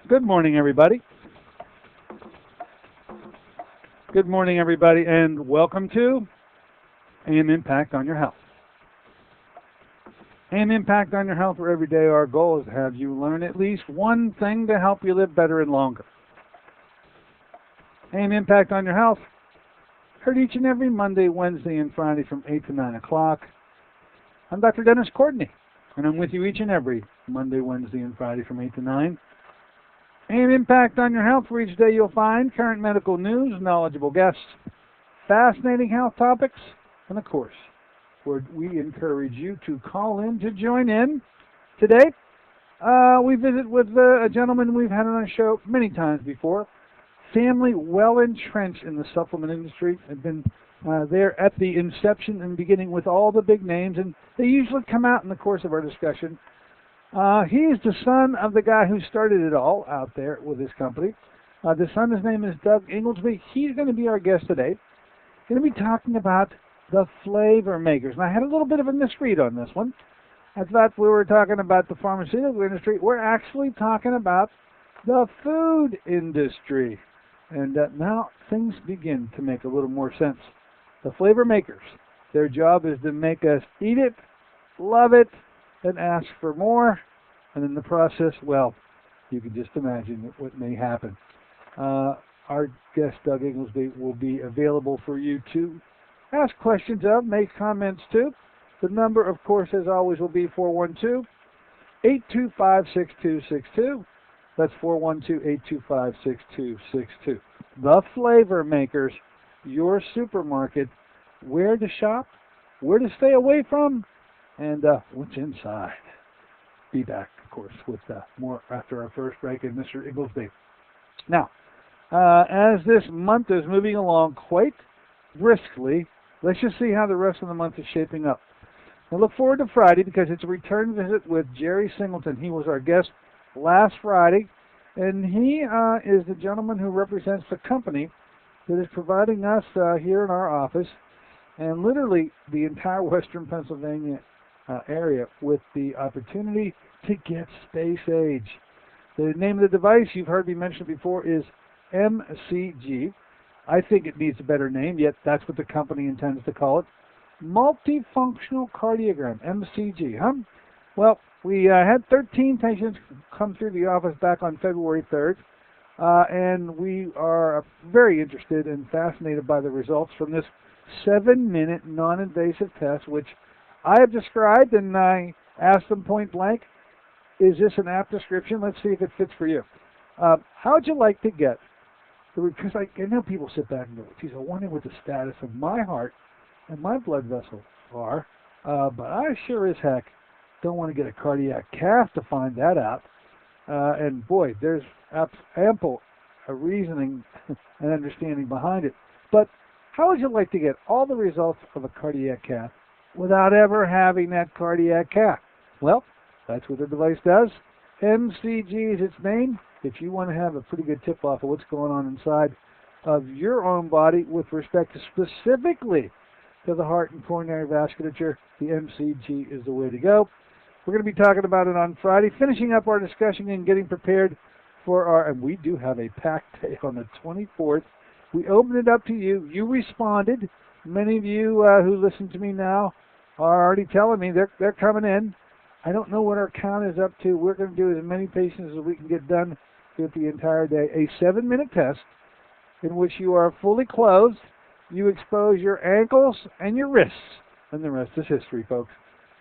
Good morning, everybody. Good morning, everybody, and welcome to AM Impact on Your Health. AM Impact on Your Health, where every day our goal is to have you learn at least one thing to help you live better and longer. AM Impact on Your Health, heard each and every Monday, Wednesday, and Friday from 8 to 9 o'clock. I'm Dr. Dennis Courtney, and I'm with you each and every Monday, Wednesday, and Friday from 8 to 9. AM Impact on Your Health, where each day you'll find current medical news, knowledgeable guests, fascinating health topics, and of course, where we encourage you to call in to join in. Today, we visit with a gentleman we've had on our show many times before, family well entrenched in the supplement industry, have been there at the inception and beginning with all the big names, and they usually come out in the course of our discussion. He's the son of the guy who started it all out there with his company. The son, his name is Doug Ingoldsby. He's going to be our guest today. Going to be talking about the flavor makers. And I had a little bit of a misread on this one. I thought we were talking about the pharmaceutical industry. We're actually talking about the food industry. And now things begin to make a little more sense. The flavor makers, their job is to make us eat it, love it, and ask for more, and in the process, well, you can just imagine what may happen. Our guest, Doug Ingoldsby, will be available for you to ask questions of, make comments to. The number, of course, as always, will be 412-825-6262. That's 412-825-6262. The Flavor Makers, your supermarket, where to shop, where to stay away from, and what's inside. Be back, of course, with more after our first break and Mr. Ingoldsby. Now, as this month is moving along quite briskly, let's just see how the rest of the month is shaping up. Now, look forward to Friday because it's a return visit with Jerry Singleton. He was our guest last Friday, and he is the gentleman who represents the company that is providing us here in our office and literally the entire Western Pennsylvania area with the opportunity to get space age. The name of the device, you've heard me mention before, is MCG. I think it needs a better name, yet that's what the company intends to call it. Multifunctional Cardiogram, MCG, huh? Well, we had 13 patients come through the office back on February 3rd, and we are very interested and fascinated by the results from this 7-minute non-invasive test, which I have described, and I asked them point blank, is this an apt description? Let's see if it fits for you. How would you like to get, because I know people sit back and go, geez, I wonder what the status of my heart and my blood vessels are, but I sure as heck don't want to get a cardiac cath to find that out. And boy, there's ample reasoning and understanding behind it. But how would you like to get all the results of a cardiac cath without ever having that cardiac cath? Well, that's what the device does. MCG is its name. If you want to have a pretty good tip-off of what's going on inside of your own body with respect to specifically to the heart and coronary vasculature, the MCG is the way to go. We're going to be talking about it on Friday, finishing up our discussion and getting prepared for and we do have a packed day on the 24th. We opened it up to you. You responded. Many of you who listen to me now are already telling me they're coming in. I don't know what our count is up to. We're going to do as many patients as we can get done with the entire day. A 7-minute test in which you are fully clothed. You expose your ankles and your wrists. And the rest is history, folks.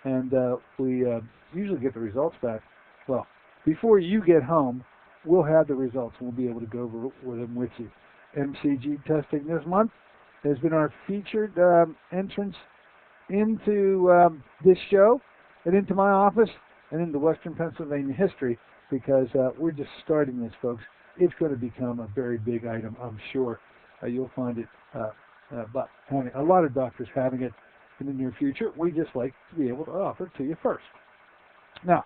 And we usually get the results back. Well, before you get home, we'll have the results and we'll be able to go over them with you. MCG testing this month has been our featured entrance into this show and into my office and into Western Pennsylvania history because we're just starting this, folks. It's going to become a very big item, I'm sure. You'll find it, but having a lot of doctors having it in the near future. We just like to be able to offer it to you first. Now,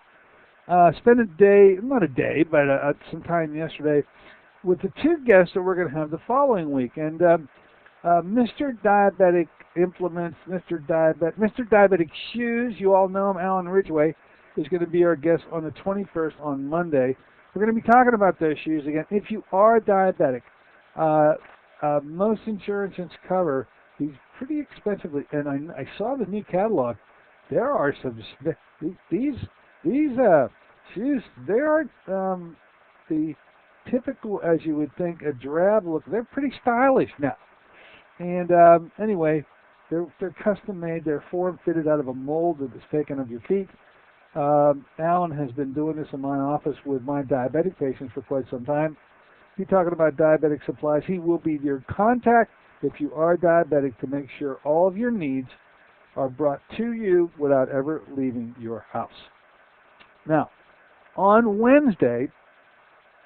spend a day, not a day, but some time yesterday with the two guests that we're going to have the following week. And Mr. Diabetic Implements, Mr. Diabetic Shoes, you all know him, Alan Ridgway, is going to be our guest on the 21st on Monday. We're going to be talking about those shoes again. If you are diabetic, most insurances cover these pretty expensively. And I saw the new catalog. There are some these shoes. They aren't the typical, as you would think, a drab look. They're pretty stylish now. And anyway, they're custom made. They're form fitted out of a mold that is taken of your feet. Alan has been doing this in my office with my diabetic patients for quite some time. If you're talking about diabetic supplies, he will be your contact if you are diabetic to make sure all of your needs are brought to you without ever leaving your house. Now, on Wednesday,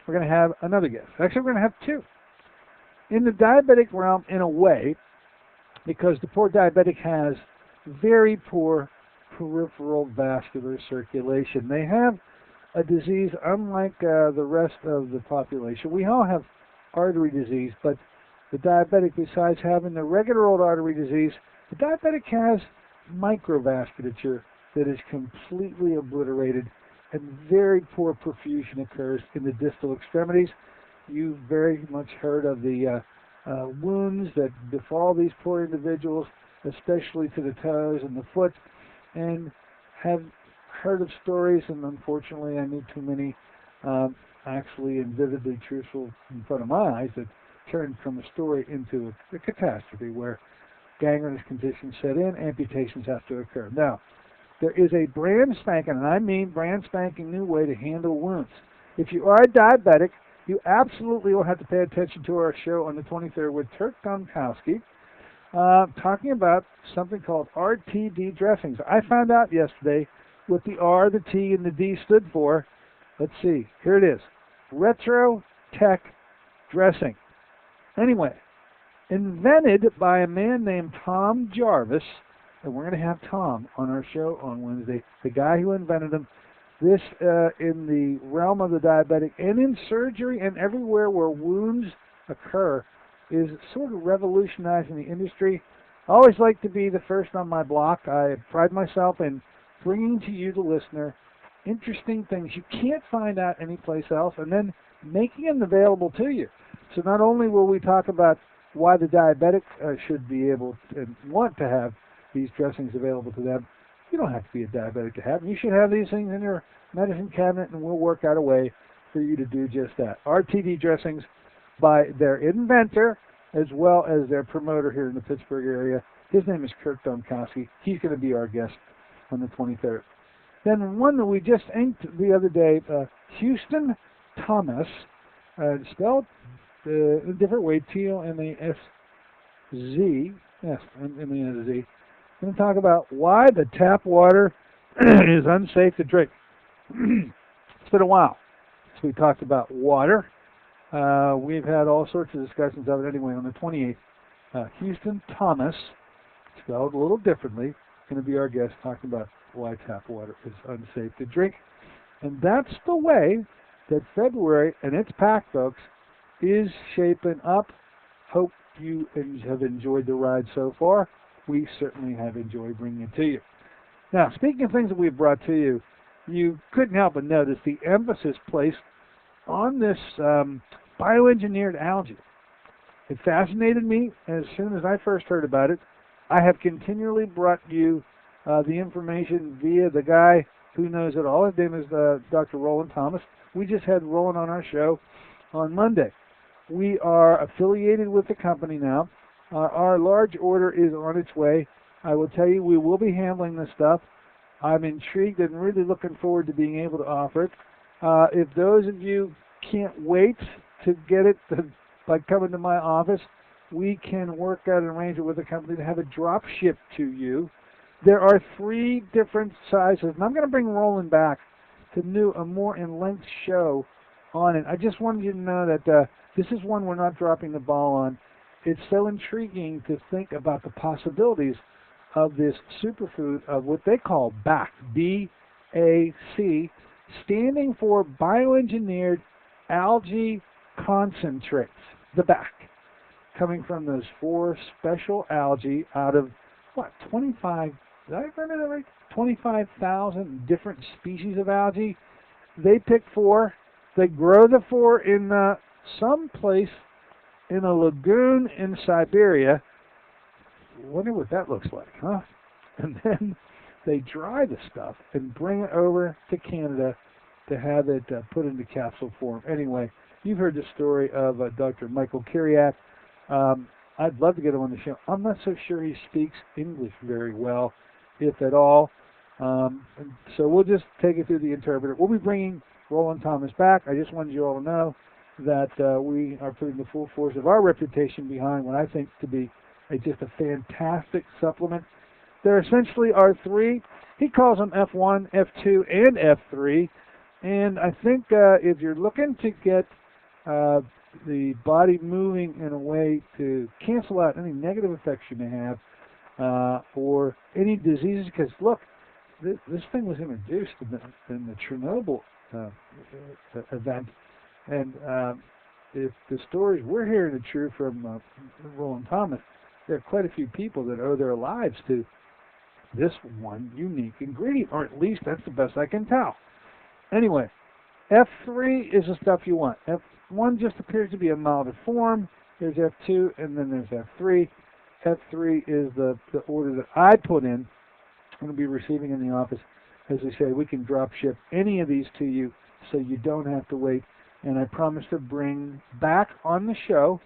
we're going to have another guest. Actually, we're going to have two. In the diabetic realm, in a way, because the poor diabetic has very poor peripheral vascular circulation. They have a disease unlike the rest of the population. We all have artery disease, but the diabetic, besides having the regular old artery disease, the diabetic has microvasculature that is completely obliterated, and very poor perfusion occurs in the distal extremities. You've very much heard of the wounds that befall these poor individuals, especially to the toes and the foot, and have heard of stories, and unfortunately I knew too many actually and vividly truthful in front of my eyes that turned from a story into a catastrophe where gangrenous conditions set in, amputations have to occur. Now, there is a brand spanking, and I mean brand spanking new way to handle wounds. If you are a diabetic, you absolutely will have to pay attention to our show on the 23rd with Turk Domkowski, talking about something called RTD dressings. I found out yesterday what the R, the T, and the D stood for. Let's see. Here it is. Retro Tech Dressing. Anyway, invented by a man named Tom Jarvis, and we're going to have Tom on our show on Wednesday, the guy who invented them. This, in the realm of the diabetic and in surgery and everywhere where wounds occur, is sort of revolutionizing the industry. I always like to be the first on my block. I pride myself in bringing to you, the listener, interesting things you can't find out anyplace else, and then making them available to you. So not only will we talk about why the diabetic should be able and want to have these dressings available to them. You don't have to be a diabetic to have them. You should have these things in your medicine cabinet, and we'll work out a way for you to do just that. RTD dressings by their inventor as well as their promoter here in the Pittsburgh area. His name is Kirk Domkowski. He's going to be our guest on the 23rd. Then one that we just inked the other day, Houston Thomas, spelled a different way, T-O-M-A-S-Z, yes, M-A-S-Z. I'm going to talk about why the tap water is unsafe to drink. It's been a while since we talked about water. We've had all sorts of discussions of it anyway. On the 28th, Houston Thomas, spelled a little differently, going to be our guest talking about why tap water is unsafe to drink. And that's the way that February, and it's packed, folks, is shaping up. Hope you have enjoyed the ride so far. We certainly have enjoyed bringing it to you. Now, speaking of things that we've brought to you, you couldn't help but notice the emphasis placed on this bioengineered algae. It fascinated me as soon as I first heard about it. I have continually brought you the information via the guy who knows it all. His name is Dr. Roland Thomas. We just had Roland on our show on Monday. We are affiliated with the company now. Our large order is on its way. I will tell you, we will be handling this stuff. I'm intrigued and really looking forward to being able to offer it. If those of you can't wait to get it by coming to my office, we can work out an arrangement with the company to have it drop shipped to you. There are 3 different sizes, and I'm going to bring Roland back to do a more in-length show on it. I just wanted you to know that this is one we're not dropping the ball on. It's so intriguing to think about the possibilities of this superfood of what they call BAC, B-A-C, standing for Bioengineered Algae Concentrates, the BAC, coming from those 4 special algae out of, 25, did I remember that right? 25,000 different species of algae. They pick 4, They grow the four in some place in a lagoon in Siberia. Wonder what that looks like, huh? And then they dry the stuff and bring it over to Canada to have it put into capsule form. Anyway, you've heard the story of Dr. Michael Kiriak. I'd love to get him on the show. I'm not so sure he speaks English very well, if at all. So we'll just take it through the interpreter. We'll be bringing Roland Thomas back. I just wanted you all to know that we are putting the full force of our reputation behind what I think to be just a fantastic supplement. There essentially are three. He calls them F1, F2, and F3. And I think if you're looking to get the body moving in a way to cancel out any negative effects you may have or any diseases, because look, this thing was introduced in the Chernobyl event, and if the stories we're hearing are true from Roland Thomas, there are quite a few people that owe their lives to this one unique ingredient, or at least that's the best I can tell. Anyway, F3 is the stuff you want. F1 just appears to be a milder form. There's F2, and then there's F3. F3 is the order that I put in. I'm going to be receiving in the office. As I say, we can drop ship any of these to you so you don't have to wait. And I promise to bring back on the show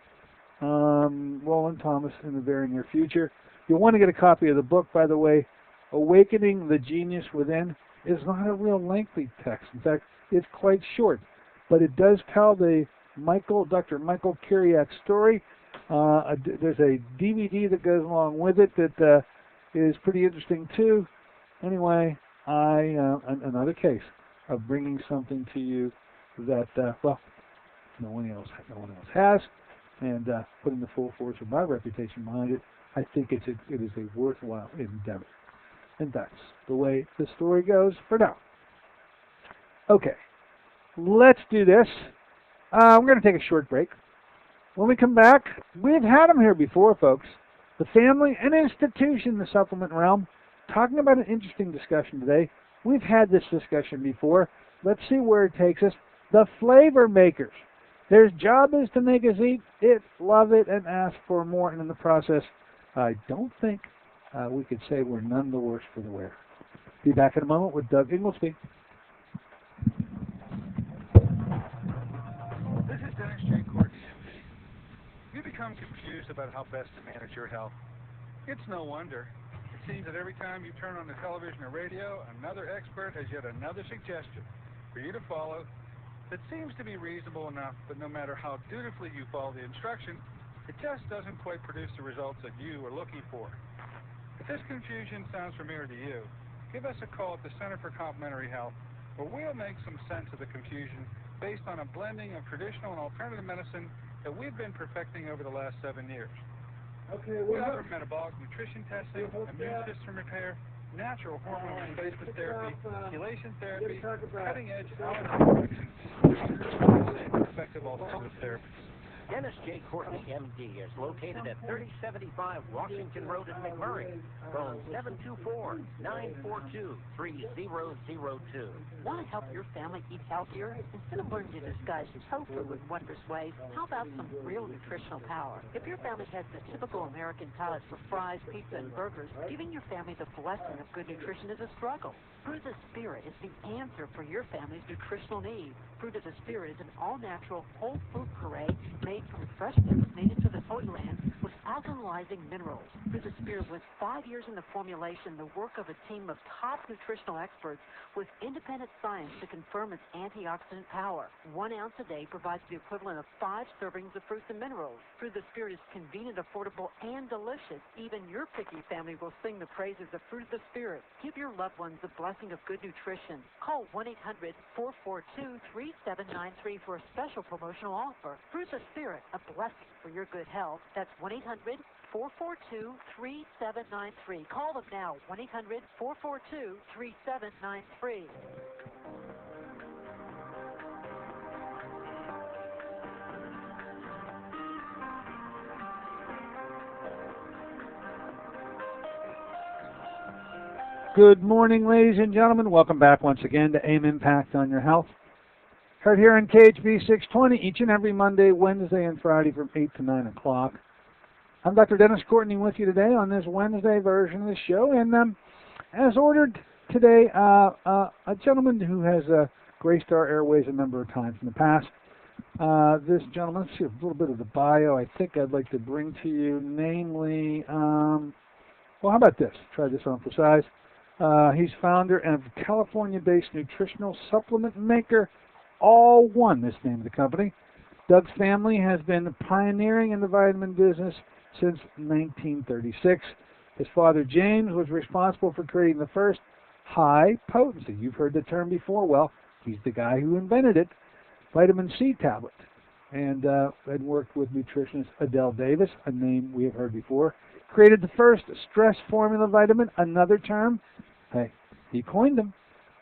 Roland Thomas in the very near future. You'll want to get a copy of the book, by the way. Awakening the Genius Within is not a real lengthy text. In fact, it's quite short. But it does tell the Dr. Michael Kiriak story. There's a DVD that goes along with it that is pretty interesting too. Anyway, another case of bringing something to you that no one else has, and putting the full force of my reputation behind it. I think it is a worthwhile endeavor, and that's the way the story goes for now. Okay, let's do this. We're going to take a short break. When we come back, we've had them here before, folks. The family and institution in the supplement realm, talking about an interesting discussion today. We've had this discussion before. Let's see where it takes us. The flavor makers. Their job is to make us eat it, love it, and ask for more. And in the process, I don't think we could say we're none the worse for the wear. Be back in a moment with Doug Ingoldsby. This is Dennis J. Courtney. You become confused about how best to manage your health. It's no wonder. It seems that every time you turn on the television or radio, another expert has yet another suggestion for you to follow that seems to be reasonable enough, but no matter how dutifully you follow the instruction, it just doesn't quite produce the results that you are looking for. If this confusion sounds familiar to you, give us a call at the Center for Complementary Health, where we'll make some sense of the confusion based on a blending of traditional and alternative medicine that we've been perfecting over the last 7 years. Okay, We offer metabolic nutrition testing, immune system repair, natural hormone replacement therapy, chelation therapy, cutting-edge allergy prevention, effective alternative therapies. Dennis J. Courtney, MD, is located at 3075 Washington Road in McMurray. Phone 724-942-3002. Want to help your family eat healthier? Instead of learning to disguise tofu with wondrous ways, how about some real nutritional power? If your family has the typical American palate for fries, pizza, and burgers, giving your family the blessing of good nutrition is a struggle. Fruit of the Spirit is the answer for your family's nutritional needs. Fruit of the Spirit is an all-natural, whole food puree made from fresh fruits native to the Holy Land with alkalizing minerals. Fruit of the Spirit was 5 years in the formulation, the work of a team of top nutritional experts with independent science to confirm its antioxidant power. 1 ounce a day provides the equivalent of 5 servings of fruits and minerals. Fruit of the Spirit is convenient, affordable, and delicious. Even your picky family will sing the praises of Fruit of the Spirit. Give your loved ones the blessing of good nutrition. Call 1-800-442-3793 for a special promotional offer. Fruit of the Spirit, a blessing for your good health. That's 1-800-442-3793. Call them now, 1-800-442-3793. Good morning, ladies and gentlemen. Welcome back once again to AIM Impact on Your Health. Heard here on KHB 620 each and every Monday, Wednesday, and Friday from 8 to 9 o'clock. I'm Dr. Dennis Courtney with you today on this Wednesday version of the show. And as ordered today, a gentleman who has graced our airways a number of times in the past. This gentleman, let's see a little bit of the bio I think I'd like to bring to you, namely, well, how about this? Try this on for size. He's founder of California-based nutritional supplement maker, All One, this name of the company. Doug's family has been pioneering in the vitamin business since 1936. His father, James, was responsible for creating the first high potency. You've heard the term before. Well, he's the guy who invented it. Vitamin C tablet. And worked with nutritionist Adele Davis, a name we have heard before. Created the first stress formula vitamin, another term. Hey, he coined them.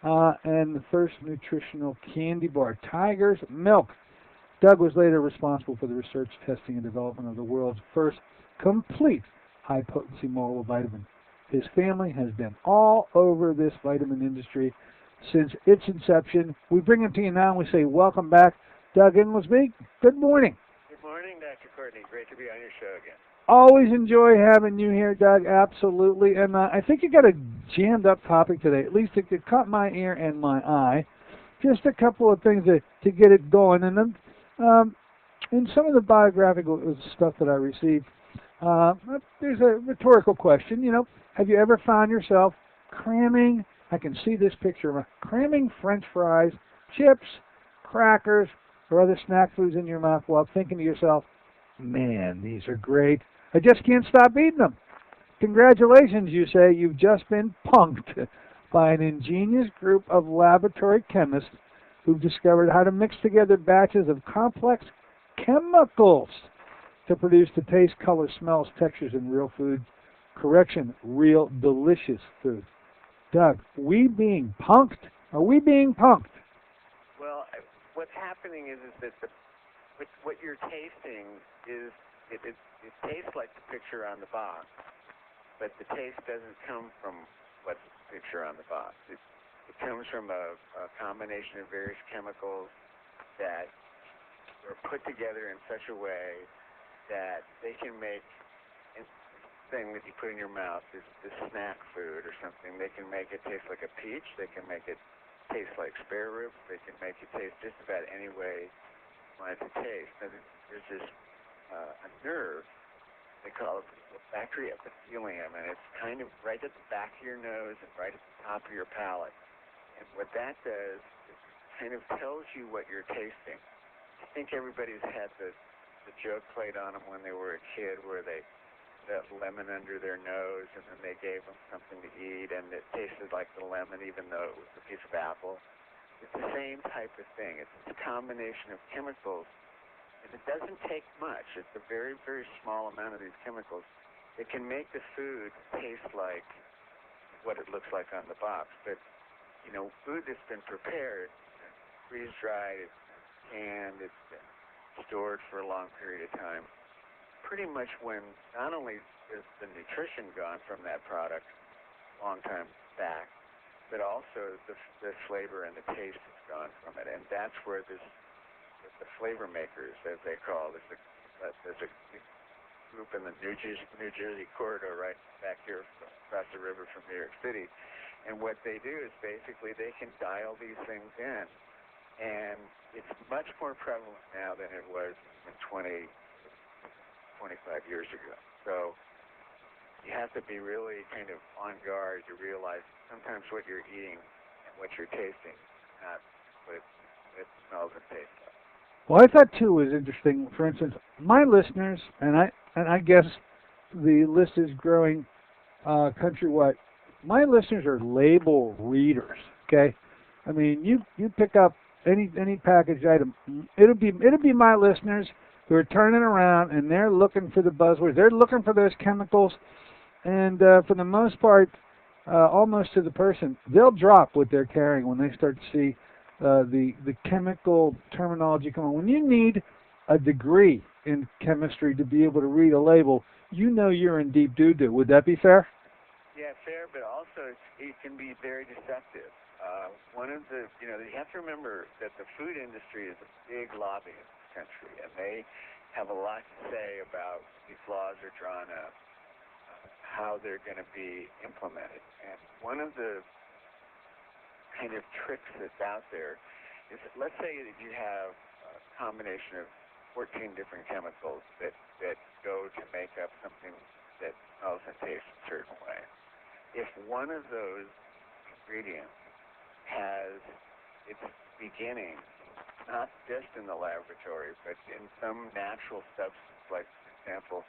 And the first nutritional candy bar, Tiger's Milk. Doug was later responsible for the research, testing, and development of the world's first complete high-potency multivitamin. His family has been all over this vitamin industry since its inception. We bring him to you now and we say, welcome back, Doug Ingoldsby. Good morning. Good morning, Dr. Courtney. Great to be on your show again. Always enjoy having you here, Doug, absolutely. And I think you got a jammed-up topic today. At least it caught my ear and my eye. Just a couple of things to get it going. And then in some of the biographical stuff that I received, there's a rhetorical question. You know, have you ever found yourself cramming, I can see this picture, cramming French fries, chips, crackers, or other snack foods in your mouth while thinking to yourself, man, these are great. I just can't stop eating them. Congratulations, you say. You've just been punked by an ingenious group of laboratory chemists who've discovered how to mix together batches of complex chemicals to produce the taste, color, smells, textures in real food. Correction, real delicious food. Doug, we being punked? Are we being punked? Well, what's happening is that what you're tasting is, it tastes like the picture on the box, but the taste doesn't come from what's the picture on the box. It comes from a combination of various chemicals that are put together in such a way that they can make thing that you put in your mouth, this snack food or something. They can make it taste like a peach. They can make it taste like spare rib. They can make it taste just about any way you want it to taste. Now, there's this a nerve, they call it the olfactory epithelium, and it's kind of right at the back of your nose and right at the top of your palate. And what that does is kind of tells you what you're tasting. I think everybody's had the joke played on them when they were a kid where they that lemon under their nose and then they gave them something to eat and it tasted like the lemon even though it was a piece of apple. It's the same type of thing. It's a combination of chemicals, and it doesn't take much. It's a very, very small amount of these chemicals. It can make the food taste like what it looks like on the box. But, you know, food that's been prepared, freeze-dried, it's canned, it's been stored for a long period of time. Pretty much when not only is the nutrition gone from that product a long time back, but also the flavor and the taste is gone from it. And that's where the flavor makers, as they call it, there's a group in the New Jersey corridor right back here across the river from New York City. And what they do is basically they can dial these things in. And it's much more prevalent now than it was in 25 years ago. So you have to be really kind of on guard to realize sometimes what you're eating and what you're tasting, not what it smells and tastes like. Well, I thought too was interesting. For instance, my listeners, and I guess the list is growing countrywide. My listeners are label readers. Okay, I mean you pick up any packaged item, it'll be my listeners who are turning around and they're looking for the buzzwords. They're looking for those chemicals, and for the most part, almost to the person, they'll drop what they're carrying when they start to see the chemical terminology come on. When you need a degree in chemistry to be able to read a label, you know you're in deep doo-doo. Would that be fair? Yeah, fair, but also it can be very deceptive. one of the, you have to remember that the food industry is a big lobby in this country, and they have a lot to say about these laws are drawn up, how they're going to be implemented. And one of the kind of tricks that's out there is, let's say that you have a combination of 14 different chemicals that go to make up something that smells and tastes a certain way. If one of those ingredients has its beginning not just in the laboratory, but in some natural substance, like, for example,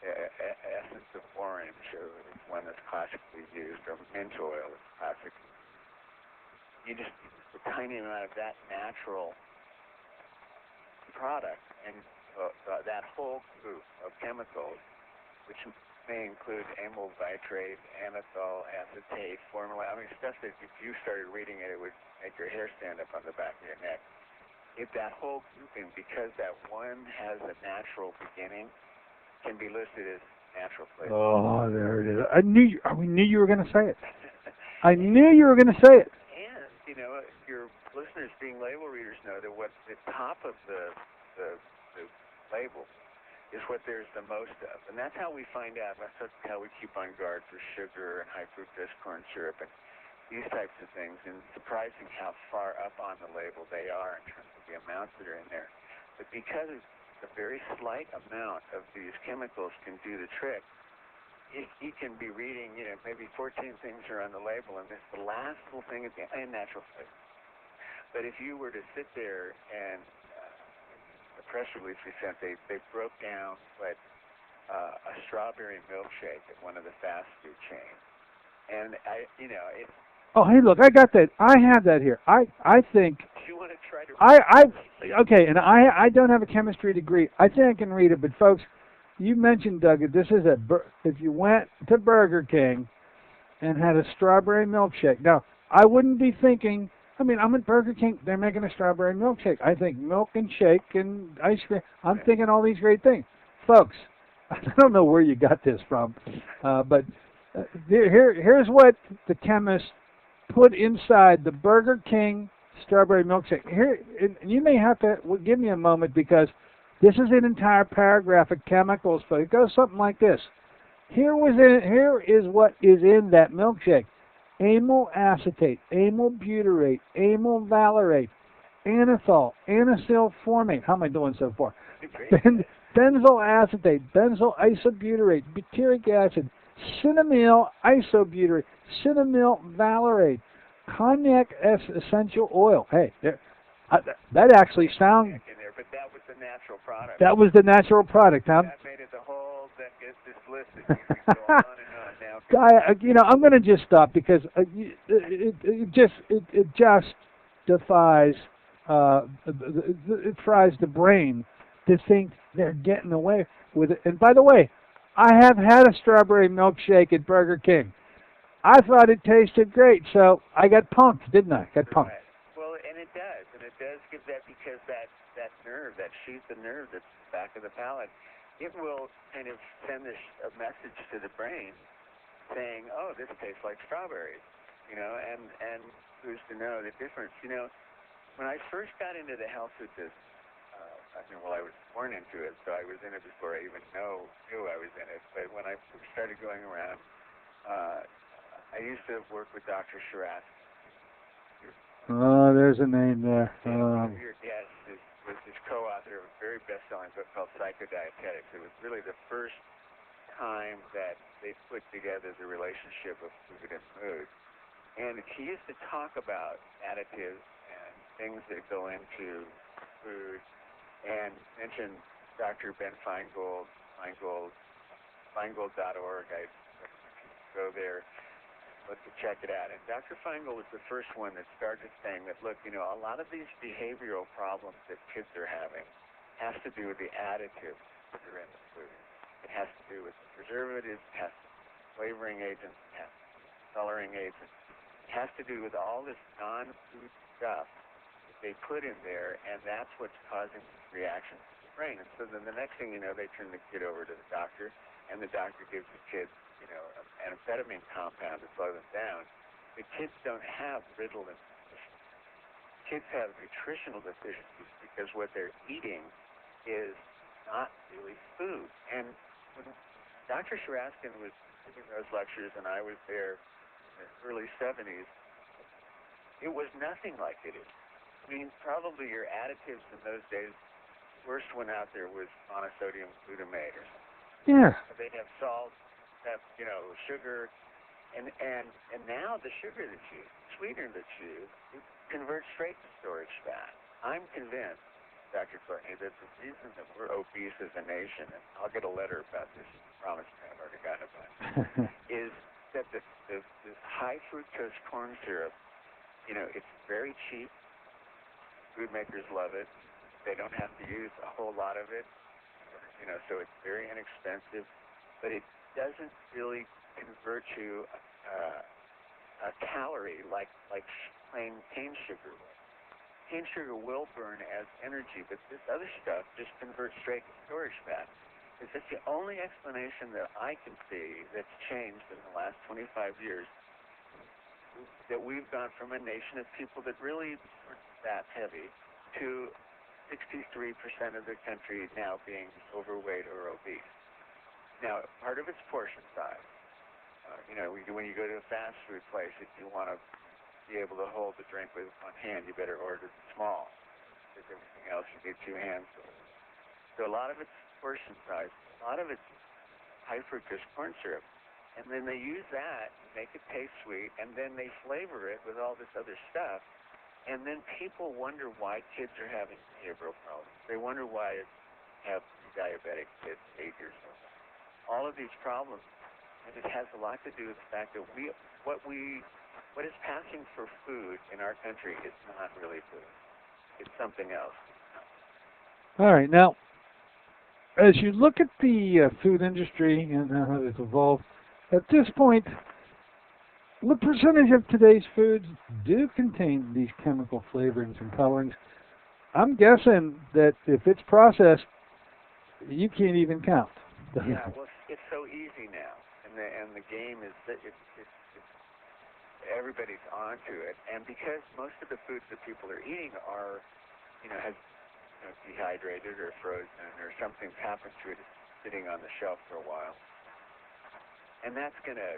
essence of orange is one that's classically used, or mint oil is classically used. You just use a tiny amount of that natural product, and that whole group of chemicals, which may include amyl nitrate, anethol, acetate, formaldehyde. I mean, stuff that if you started reading it, it would make your hair stand up on the back of your neck. If that whole grouping, because that one has a natural beginning, can be listed as natural flavor. Oh, there it is. I knew you were going to say it. I knew you were going to say it. And, your listeners, being label readers, know that what the top of the label is what there's the most of. And that's how we find out. That's how we keep on guard for sugar and high fructose corn syrup and these types of things. And it's surprising how far up on the label they are in terms of the amounts that are in there. But because a very slight amount of these chemicals can do the trick, you can be reading, maybe 14 things are on the label, and this the last little thing at the end, natural flavor. But if you were to sit there and the press release we sent, they broke down what a strawberry milkshake at one of the fast food chains, and it's. Oh, hey, look, I got that. I have that here. I think. Do you want to try to? Okay, and I don't have a chemistry degree. I think I can read it, but folks, you mentioned, Doug, that this is if you went to Burger King and had a strawberry milkshake. Now, I wouldn't be thinking. I mean, I'm at Burger King. They're making a strawberry milkshake. I think milk and shake and ice cream. I'm thinking all these great things, folks. I don't know where you got this from, but here's what the chemist put inside the Burger King strawberry milkshake. Here, and you may have to give me a moment because this is an entire paragraph of chemicals, but it goes something like this. Here is what is in that milkshake: amyl acetate, amyl butyrate, amyl valerate, anethol, anisyl formate. How am I doing so far? Benzyl acetate, benzyl isobutyrate, butyric acid, cinnamyl isobutyrate, cinnamyl valerate, cognac essential oil. Hey, that actually sounds. In there, but that was the natural product. That was the natural product, huh? That made it the whole. That gets this list. You can go on and on now. Guy, I'm going to just stop because it just defies. It fries the brain to think they're getting away with it. And by the way, I have had a strawberry milkshake at Burger King. I thought it tasted great, so I got punked, didn't I? Got punked. Right. Well, and it does give that, because that nerve, that sheath of nerve that's back of the palate, it will kind of send a message to the brain saying, oh, this tastes like strawberries, and who's to know the difference? When I first got into the health food business, I was born into it, so I was in it before I even knew I was in it. But when I started going around, I used to work with Dr. Shiraz. Oh, there's a name there. One of your guests was his co-author of a very best-selling book called Psychodietetics. It was really the first time that they put together the relationship of food and mood. And he used to talk about additives and things that go into food, and mentioned Dr. Ben Feingold, Feingold.org. I go there, let's check it out. And Dr. Feingold was the first one that started saying that, look, a lot of these behavioral problems that kids are having has to do with the additives that are in the food. It has to do with preservatives, it has to do with flavoring agents, it has to do with coloring agents. It has to do with all this non-food stuff they put in there, and that's what's causing reactions to the brain. And so then the next thing you know, they turn the kid over to the doctor, and the doctor gives the kid, an amphetamine compound to slow them down. The kids don't have Ritalin kids have nutritional deficiencies because what they're eating is not really food. And when Dr. Sharaskin was giving those lectures, and I was there in the early 70s, it was nothing like it is. I mean, probably your additives in those days, the worst one out there was monosodium glutamate or something. Yeah. They'd have salt, have, sugar, and now the sugar that's used, sweetener that's used, it converts straight to storage fat. I'm convinced, Dr. Courtney, that the reason that we're obese as a nation, and I'll get a letter about this, I promise me, I've already gotten it back, is that this high fructose corn syrup, it's very cheap. Food makers love it. They don't have to use a whole lot of it, so it's very inexpensive, but it doesn't really convert you a calorie like plain cane sugar will. Cane sugar will burn as energy, but this other stuff just converts straight to storage fat. It's the only explanation that I can see that's changed in the last 25 years, that we've gone from a nation of people that really were fat heavy to 63% of the country now being overweight or obese. Now, part of it's portion size. When you go to a fast food place, if you want to be able to hold the drink with one hand, you better order it small. Because everything else, you need two hands for it. So a lot of it's portion size. A lot of it's high fructose corn syrup. And then they use that, make it taste sweet, and then they flavor it with all this other stuff. And then people wonder why kids are having behavioral problems. They wonder why have diabetic kids 8 years old. All of these problems, and it has a lot to do with the fact that what is passing for food in our country is not really food. It's something else. All right. Now, as you look at the food industry and how it's evolved, at this point, what percentage of today's foods do contain these chemical flavorings and colorings? I'm guessing that if it's processed, you can't even count. Yeah, well, it's so easy now, and the game is that it's everybody's onto it, and because most of the foods that people are eating are, has dehydrated or frozen or something's happened to it, it's sitting on the shelf for a while, and that's going to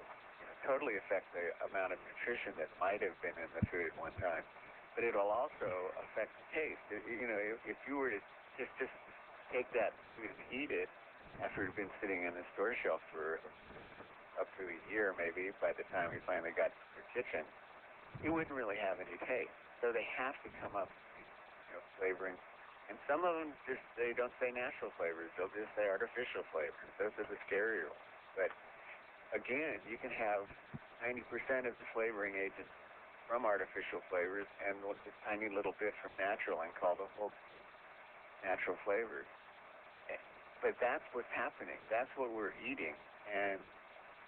totally affect the amount of nutrition that might have been in the food at one time, but it'll also affect the taste. If you were to just take that food and eat it after it had been sitting in the store shelf for up to a year maybe, by the time you finally got to your kitchen, it wouldn't really have any taste. So they have to come up with flavoring. And some of them they don't say natural flavors, they'll just say artificial flavors. Those are the scarier ones. But again, you can have 90% of the flavoring agents from artificial flavors and a tiny little bit from natural, and call the whole natural flavors. But that's what's happening. That's what we're eating. And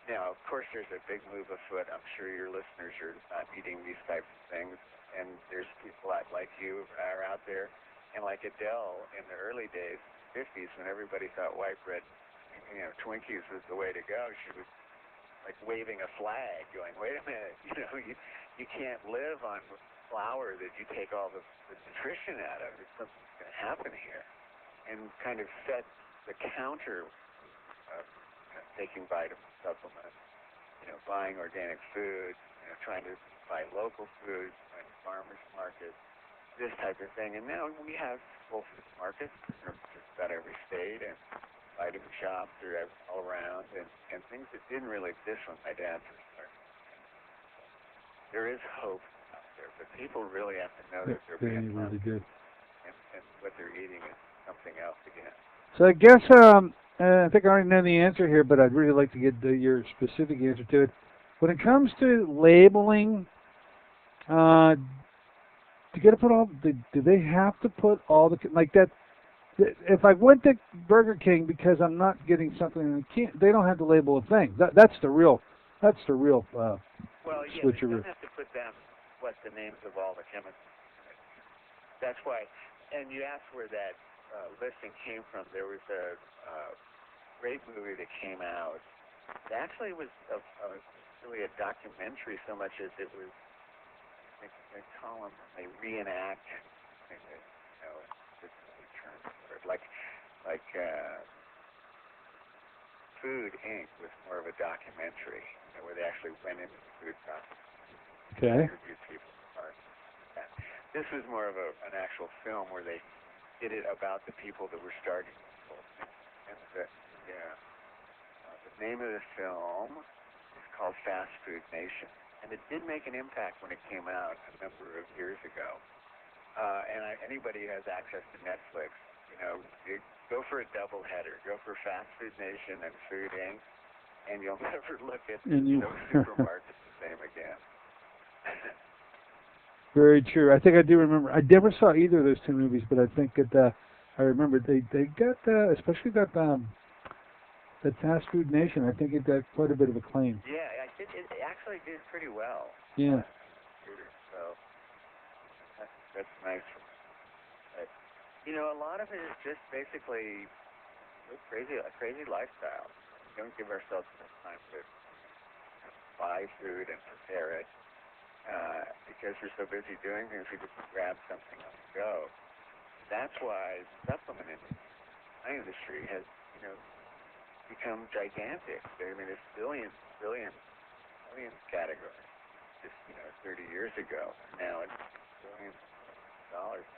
now, of course, there's a big move afoot. I'm sure your listeners are not eating these types of things. And there's people like you are out there. And like Adele in the early days, 50s, when everybody thought white bread, Twinkies was the way to go, she was like waving a flag, going, wait a minute, you can't live on flour that you take all the nutrition out of. Something's going to happen here. And kind of set the counter of taking vitamin supplements, buying organic food, trying to buy local food, going to farmers markets, this type of thing. And now we have Whole Foods markets in just about every state, and vitamin shops are all around, and things that didn't really exist when my dad first started. There is hope out there, but people really have to know that they're being really good. And what they're eating is something else again. So I guess I think I already know the answer here, but I'd really like to get your specific answer to it. When it comes to labeling, do they have to put all the like that? If I went to Burger King because I'm not getting something, they don't have to label a thing. That's the real well, yeah, switcheroo. they don't have to put down what the names of all the chemicals. That's why. And you asked where that listing came from. There was a great movie that came out. It actually was really a documentary so much as it was they call them, they reenact, this is the term for it, like Food Inc. was more of a documentary, where they actually went into the food process. Okay. Interviewed people. This was more of an actual film where they did it about the people that were starting the whole thing. And the name of the film is called Fast Food Nation. And it did make an impact when it came out a number of years ago. Anybody who has access to Netflix, go for a double header. Go for Fast Food Nation and Food Inc. And you'll never look at those supermarkets the same again. Very true. I think I do remember. I never saw either of those two movies, but I think that I remember they got especially that Fast Food Nation. I think it got quite a bit of acclaim. Yeah, it actually did pretty well. Yeah. So that's nice. But, a lot of it is just basically a crazy lifestyle. We don't give ourselves enough time to buy food and prepare it. Because we're so busy doing things, we just grab something on the go. That's why the supplement industry has, become gigantic. I mean, there's billions categories. Just 30 years ago. Now it's billions of dollars.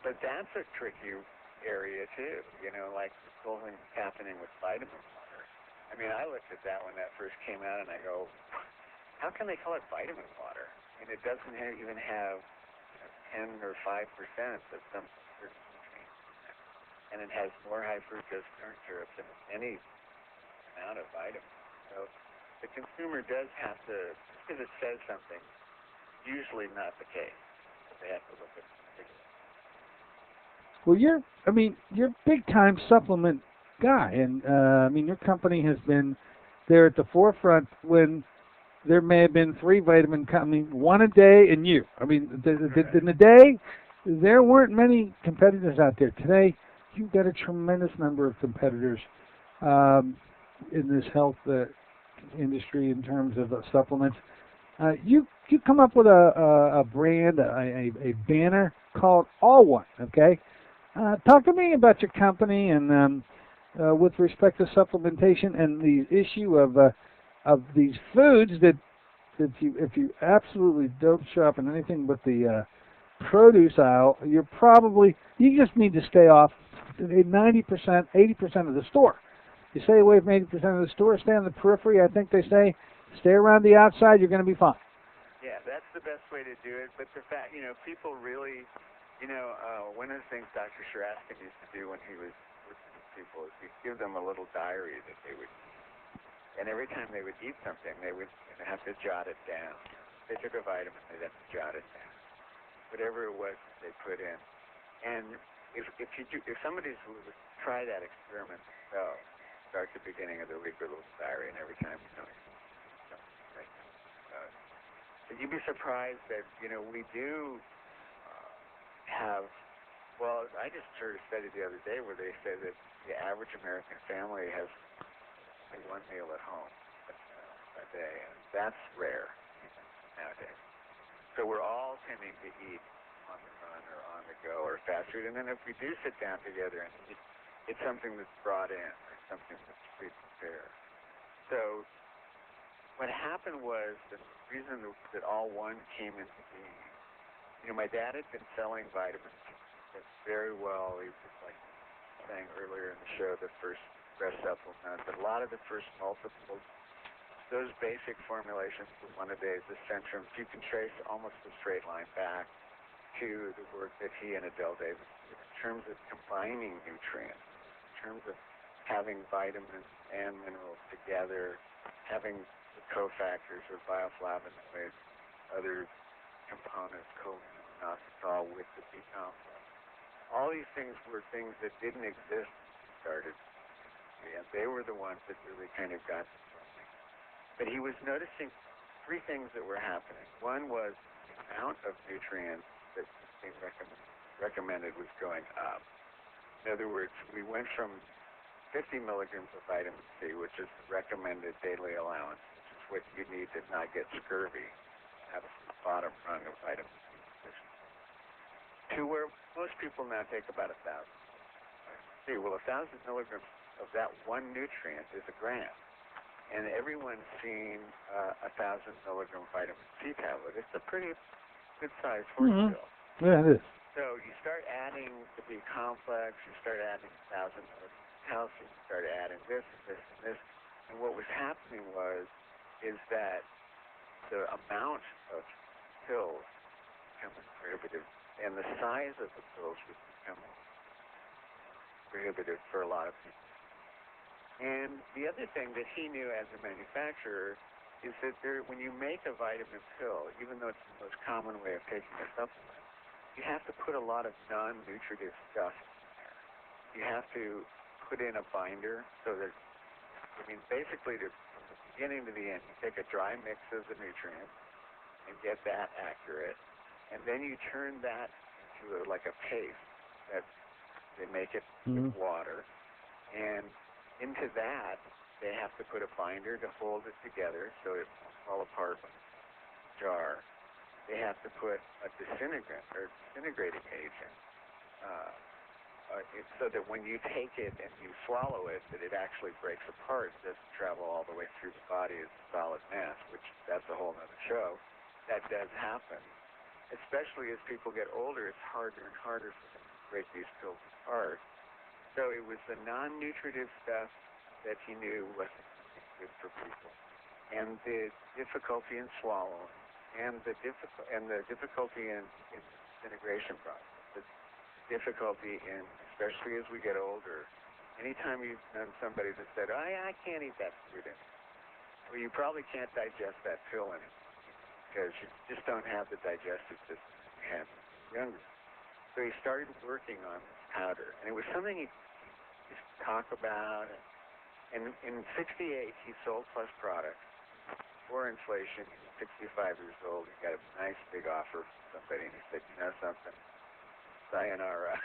But that's a tricky area too. Like the whole thing happening with vitamin water. I mean, I looked at that when that first came out, and I go, how can they call it vitamin water? And it doesn't even have 10 or 5% of some certain nutrients. And it has more high fructose corn syrup than any amount of vitamins. So the consumer does have to, just because it says something, usually not the case. They have to look at it. Well, you're a big-time supplement guy, and your company has been there at the forefront when there may have been 3 vitamin companies, one a day, and you. In the day, there weren't many competitors out there. Today, you've got a tremendous number of competitors in this health industry in terms of supplements. You come up with a brand, a banner called All One. Okay, talk to me about your company and with respect to supplementation and the issue of these foods that if you absolutely don't shop in anything but the produce aisle, you just need to stay off 90%, 80% of the store. You stay away from 80% of the store, stay on the periphery. I think they say stay around the outside, you're going to be fine. Yeah, that's the best way to do it. But the fact, people really, one of the things Dr. Shiraskin used to do when he was working with people is he'd give them a little diary that they would. And every time they would eat something, they would have to jot it down. If they took a vitamin, they'd have to jot it down. Whatever it was that they put in. And if somebody would try that experiment themselves, start the beginning of the week with a little diary, and every time you'd be surprised that we do have. Well, I just heard a study the other day where they said that the average American family has one meal at home a day, and that's rare nowadays. So we're all tending to eat on the run or on the go or fast food, and then if we do sit down together and eat, it's something that's brought in or something that's pre-prepared. So what happened was the reason that All One came into being, my dad had been selling vitamins very well. He was like saying earlier in the show, the first breast supplement, but a lot of the first multiples, those basic formulations of one a day, the Centrum, you can trace almost a straight line back to the work that he and Adele Davis did in terms of combining nutrients, in terms of having vitamins and minerals together, having the cofactors or bioflavonoids, other components, choline, inositol with the B complex. All these things were things that didn't exist when he started. And they were the ones that really kind of got something. But he was noticing 3 things that were happening. One was the amount of nutrients that being recommended was going up. In other words, we went from 50 milligrams of vitamin C, which is the recommended daily allowance, which is what you need to not get scurvy. absolute bottom rung of vitamin C, to where most people now take about 1,000. See, well, 1,000 milligrams of that one nutrient is a gram. And everyone's seen 1,000 milligram vitamin C tablet. It's a pretty good size horse pill. Yeah, it is. So you start adding the B complex, you start adding 1,000 milligrams of calcium, you start adding this and this and this. And what was happening is that the amount of pills becoming prohibitive, and the size of the pills was becoming prohibitive for a lot of people. And the other thing that he knew as a manufacturer is that when you make a vitamin pill, even though it's the most common way of taking a supplement, you have to put a lot of non-nutritive stuff in there. You have to put in a binder so that, basically from the beginning to the end, you take a dry mix of the nutrients and get that accurate, and then you turn that into like a paste that they make it with water, and into that they have to put a binder to hold it together so it won't fall apart when it's in the jar. They have to put a disintegrating agent so that when you take it and you swallow it, that it actually breaks apart, doesn't travel all the way through the body as a solid mass, which that's a whole other show. That does happen. Especially as people get older, it's harder and harder for them to break these pills apart. So it was the non-nutritive stuff that he knew wasn't good for people, and the difficulty in swallowing, and the difficulty in the disintegration process, the difficulty in, especially as we get older. Anytime you've known somebody that said, I can't eat that food anymore, well, you probably can't digest that pill anymore because you just don't have the digestive system you had when you were younger. So he started working on this powder, and it was something he used to talk about. And in '68, he sold Plus products. Before inflation, he was 65 years old. He got a nice big offer from somebody, and he said, you know something, sayonara.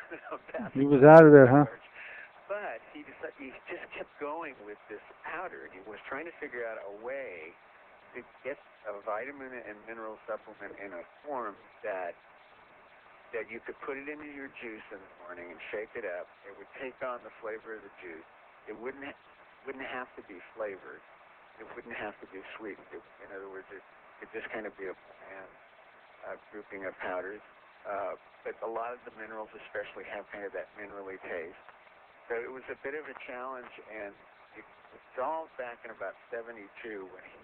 He was out of there, huh? But he just kept going with this powder. He was trying to figure out a way to get a vitamin and mineral supplement in a form that you could put it into your juice in the morning and shake it up. It would take on the flavor of the juice. It wouldn't have to be flavored. It wouldn't have to be sweetened. In other words, it could just kind of be a bland grouping of powders. But a lot of the minerals especially have kind of that minerally taste. So it was a bit of a challenge, and it resolved back in about '72 when he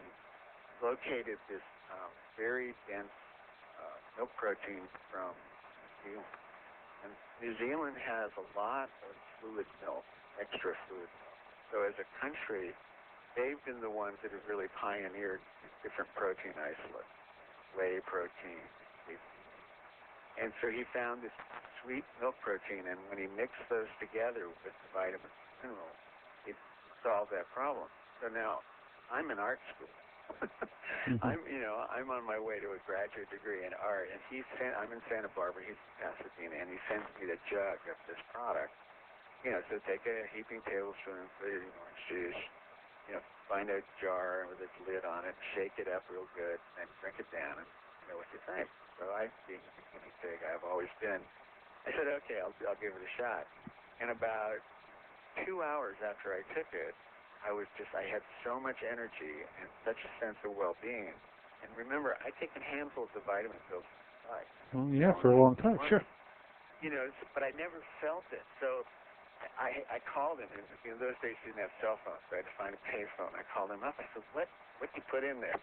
located this very dense milk protein from New Zealand. And New Zealand has a lot of fluid milk, extra fluid milk. So as a country, they've been the ones that have really pioneered different protein isolates, whey protein. And so he found this sweet milk protein, and when he mixed those together with the vitamins and minerals, it solved that problem. So now I'm in art school. I'm on my way to a graduate degree in art, and I'm in Santa Barbara, he's in Pasadena, and he sends me the jug of this product. So take a heaping tablespoon, put it in orange juice, find a jar with its lid on it, shake it up real good, and drink it down, and what you think. So being a guinea pig, I've always been, I said, okay, I'll give it a shot. And about 2 hours after I took it, I had so much energy and such a sense of well-being. And remember, I'd taken handfuls of vitamin pills in my life. Well, yeah, for a long time, sure. But I never felt it. So I called him, and in those days he didn't have cell phones, so I had to find a payphone. I called him up. I said, what you put in there?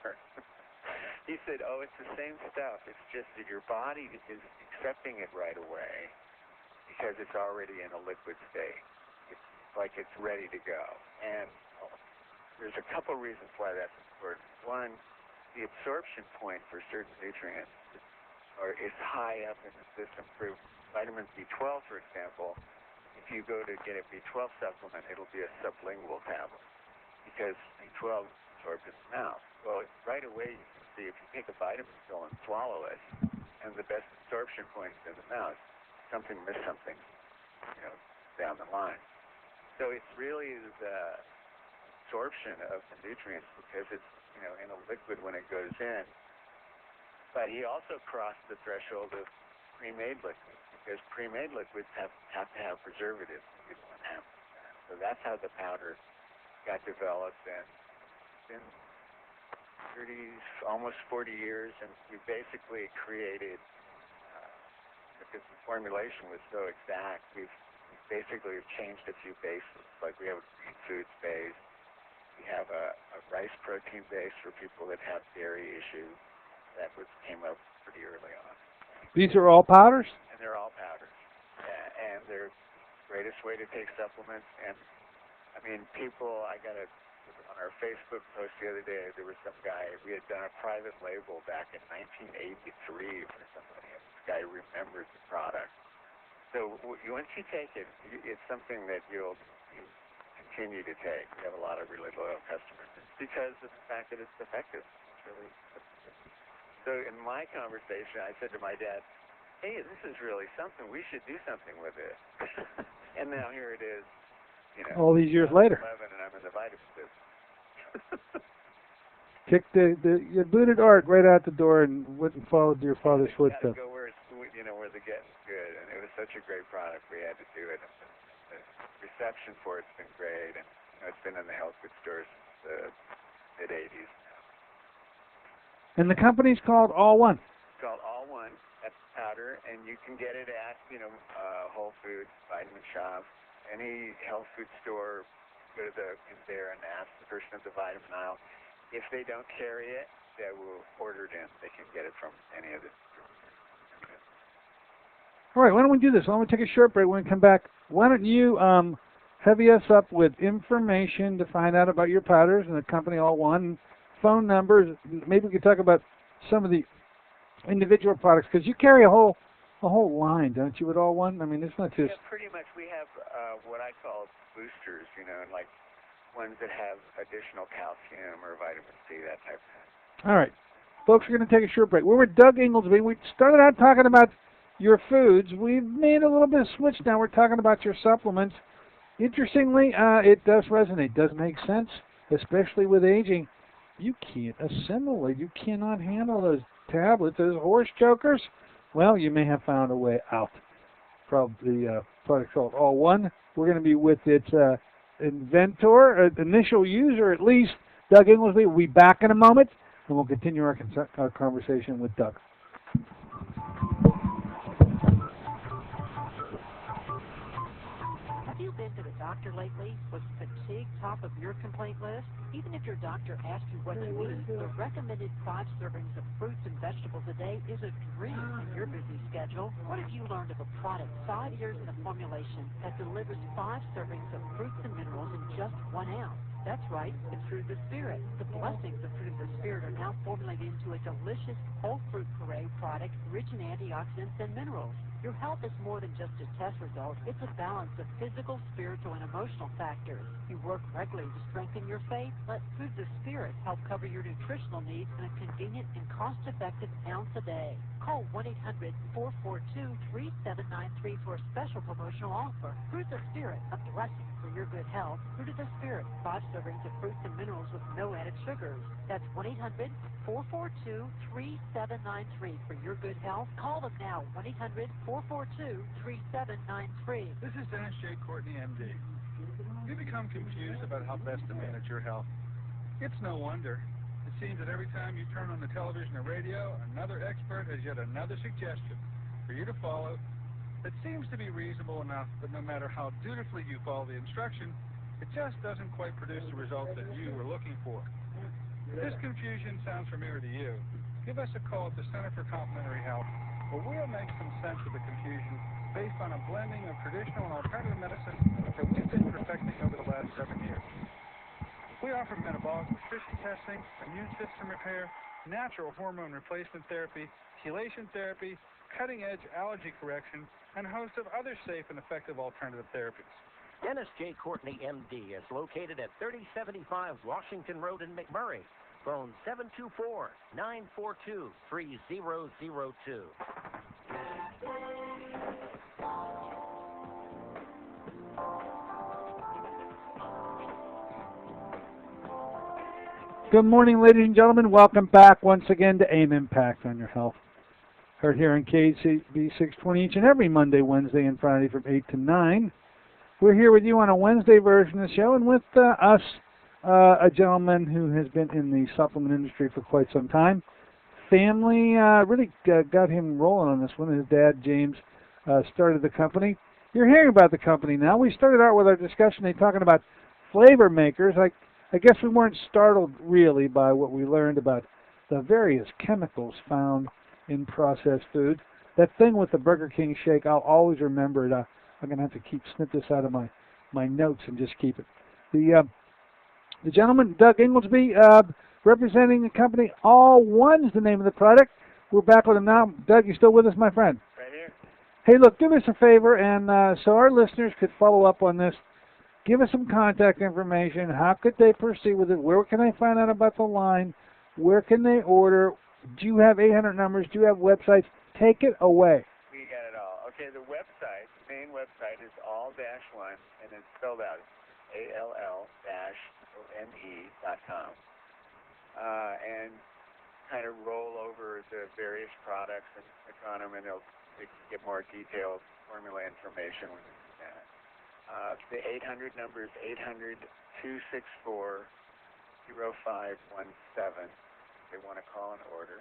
He said, it's the same stuff. It's just that your body is accepting it right away because it's already in a liquid state. It's like it's ready to go. And there's a couple reasons why that's important. One, the absorption point for certain nutrients is high up in the system. For vitamin B12, for example, if you go to get a B12 supplement, it'll be a sublingual tablet because B12 is absorbed in the mouth. Well, right away you can see if you take a vitamin pill and swallow it, and the best absorption point is in the mouth, something missed something, down the line. So it's really the absorption of the nutrients because it's, in a liquid when it goes in, But he also crossed the threshold of pre-made liquids, because pre-made liquids have to have preservatives. You don't have that. So that's how the powder got developed, and it's been 30, almost 40 years, and we basically created, because the formulation was so exact, we've changed a few bases. Like we have a green foods base, we have a rice protein base for people that have dairy issues. That came up pretty early on. These are all powders? And they're all powders. Yeah, and they're the greatest way to take supplements. And I mean, people, on our Facebook post the other day, there was some guy, we had done a private label back in 1983 for somebody, and this guy remembered the product. So once you take it, it's something that you continue to take. We have a lot of really loyal customers because of the fact that it's effective. It's really So in my conversation, I said to my dad, hey, this is really something. We should do something with it. And now here it is, all these years later. 11, and I'm in the vitamin business. Kicked you booted Art right out the door and went and followed your father's footsteps. Go where where the getting's good, and it was such a great product. We had to do it. And the reception for it's been great, and it's been in the health food stores since the mid-'80s. And the company's called All One. It's called All One. That's powder, and you can get it at Whole Foods, Vitamin Shop, any health food store. Go to there and ask the person at the vitamin aisle. If they don't carry it, they will order it in. They can get it from any of the. All right, why don't we do this? Why don't we take a short break? When we come back, why don't you heavy us up with information to find out about your powders and the company All One, phone numbers. Maybe we could talk about some of the individual products, because you carry a whole line, don't you, with All One? I mean, it's not just... Yeah, pretty much. We have what I call boosters, like ones that have additional calcium or vitamin C, that type of thing. All right. Folks, we're going to take a short break. We're with Doug Ingoldsby. We started out talking about your foods. We've made a little bit of switch now. We're talking about your supplements. Interestingly, it does resonate. Does make sense, especially with aging. You can't assimilate. You cannot handle those tablets, those horse chokers. Well, you may have found a way out. Probably a product called All One. We're going to be with its inventor, initial user at least, Doug Ingoldsby. We'll be back in a moment, and we'll continue our conversation with Doug. Have you been to the doctor lately? Was fatigue top of your complaint list? Even if your doctor asks you what you eat, the recommended 5 servings of fruits and vegetables a day is a dream in your busy schedule. What if you learned of a product 5 years in the formulation that delivers 5 servings of fruits and minerals in just 1 ounce? That's right, it's Fruit of the Spirit. The blessings of Fruit of the Spirit are now formulated into a delicious whole fruit puree product rich in antioxidants and minerals. Your health is more than just a test result. It's a balance of physical, spiritual, and emotional factors. You work regularly to strengthen your faith? Let Fruit of the Spirit help cover your nutritional needs in a convenient and cost-effective ounce a day. Call 1-800-442-3793 for a special promotional offer. Fruit of the Spirit, a blessing for your good health. Fruit of the Spirit, 5 servings of fruits and minerals with no added sugars. That's 1-800-442-3793 for your good health. Call them now, 1-800-442-3793. This is Dennis J. Courtney, MD. You become confused about how best to manage your health. It's no wonder. It seems that every time you turn on the television or radio, another expert has yet another suggestion for you to follow that seems to be reasonable enough, but no matter how dutifully you follow the instruction, it just doesn't quite produce the results that you were looking for. If this confusion sounds familiar to you, give us a call at the Center for Complementary Health, where we'll make some sense of the confusion based on a blending of traditional and alternative medicine that we've been perfecting over the last 7 years. We offer metabolic nutrition testing, immune system repair, natural hormone replacement therapy, chelation therapy, cutting-edge allergy correction, and a host of other safe and effective alternative therapies. Dennis J. Courtney, MD, is located at 3075 Washington Road in McMurray. Phone 724-942-3002. Good morning, ladies and gentlemen. Welcome back once again to AIM Impact on Your Health. Heard here on KCB 620 each and every Monday, Wednesday, and Friday from 8 to 9. We're here with you on a Wednesday version of the show, and with us, a gentleman who has been in the supplement industry for quite some time. Family really got him rolling on this one. His dad, James, started the company. You're hearing about the company now. We started out with our discussion talking about flavor makers. I guess we weren't startled really by what we learned about the various chemicals found in processed food. That thing with the Burger King shake, I'll always remember it. I'm going to have to snip this out of my notes and just keep it. The gentleman, Doug Ingoldsby, representing the company All One's the name of the product. We're back with him now. Doug, you still with us, my friend? Right here. Hey, look, do us a favor, and so our listeners could follow up on this. Give us some contact information. How could they proceed with it? Where can they find out about the line? Where can they order? Do you have 800 numbers? Do you have websites? Take it away. We got it all. Okay, the main website is all-one, and it's spelled out all-one.com. And kind of roll over the various products and click on them, and they'll get more detailed formula information when you do that. The 800 number is 800-264-0517. They want to call an order.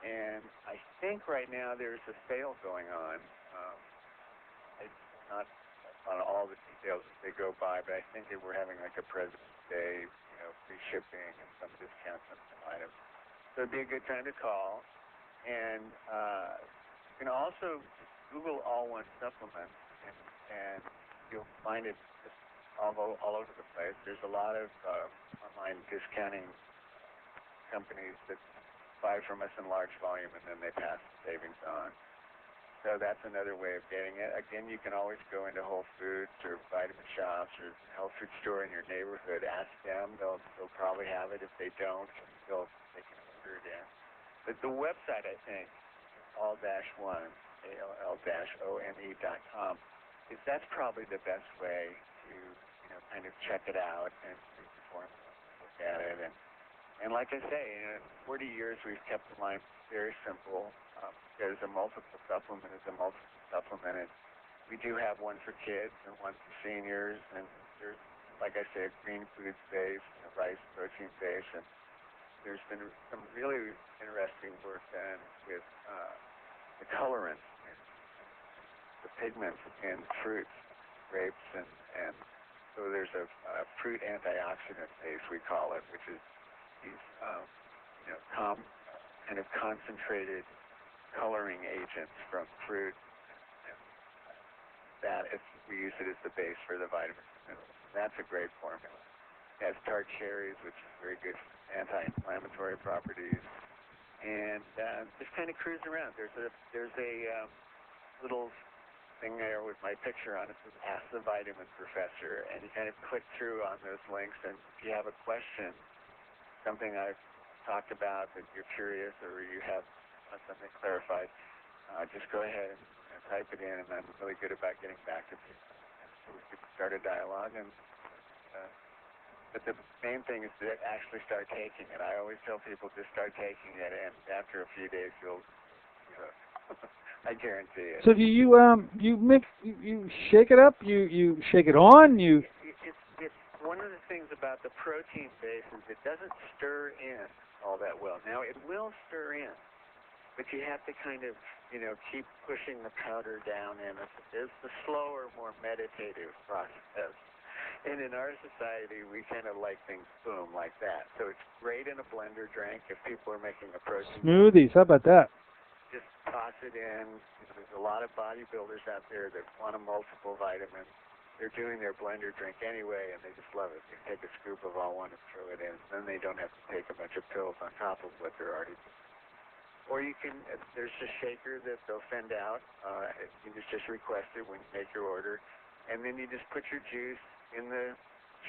And I think right now there's a sale going on. It's not on all the details as they go by, but I think that we're having like a President's Day, free shipping and some discounts on some items. So it'd be a good time to call. And you can also Google All One Supplement, and you'll find it all over the place. There's a lot of online discounting companies that buy from us in large volume, and then they pass the savings on. So that's another way of getting it. Again, you can always go into Whole Foods or vitamin shops or health food store in your neighborhood. Ask them. They'll probably have it. If they don't, they can order it in. But the website, I think, all-one, all-one.com, that's probably the best way to kind of check it out and look at it. And like I say, in 40 years we've kept the line very simple. There's a multiple supplement. And we do have one for kids and one for seniors. And there's, like I say, a green food base, a rice protein base. And there's been some really interesting work done with the colorants, the pigments in fruits, grapes, and so there's a fruit antioxidant base, we call it, which is these kind of concentrated coloring agents from fruit. And we use it as the base for the vitamins. That's a great formula. It has tart cherries, which is very good for anti-inflammatory properties. And just kind of cruise around. There's a little thing there with my picture on it that says Ask the Vitamin Professor, and you kind of click through on those links, and if you have a question, something I've talked about that you're curious or you have something clarified, just go ahead and type it in, and I'm really good about getting back to people. So we can start a dialogue, but the main thing is to actually start taking it. I always tell people just start taking it, and after a few days you'll I guarantee it. So do you shake it up? You shake it on? It's one of the things about the protein base is it doesn't stir in all that well. Now it will stir in, but you have to kind of keep pushing the powder down in. It's the slower, more meditative process. And in our society, we kind of like things boom like that. So it's great in a blender drink if people are making a protein smoothies. How about that? Just toss it in. There's a lot of bodybuilders out there that want a multiple vitamins. They're doing their blender drink anyway, and they just love it. They take a scoop of all one and throw it in. Then they don't have to take a bunch of pills on top of what they're already doing. Or you can, there's a shaker that they'll send out. You just request it when you make your order. And then you just put your juice in the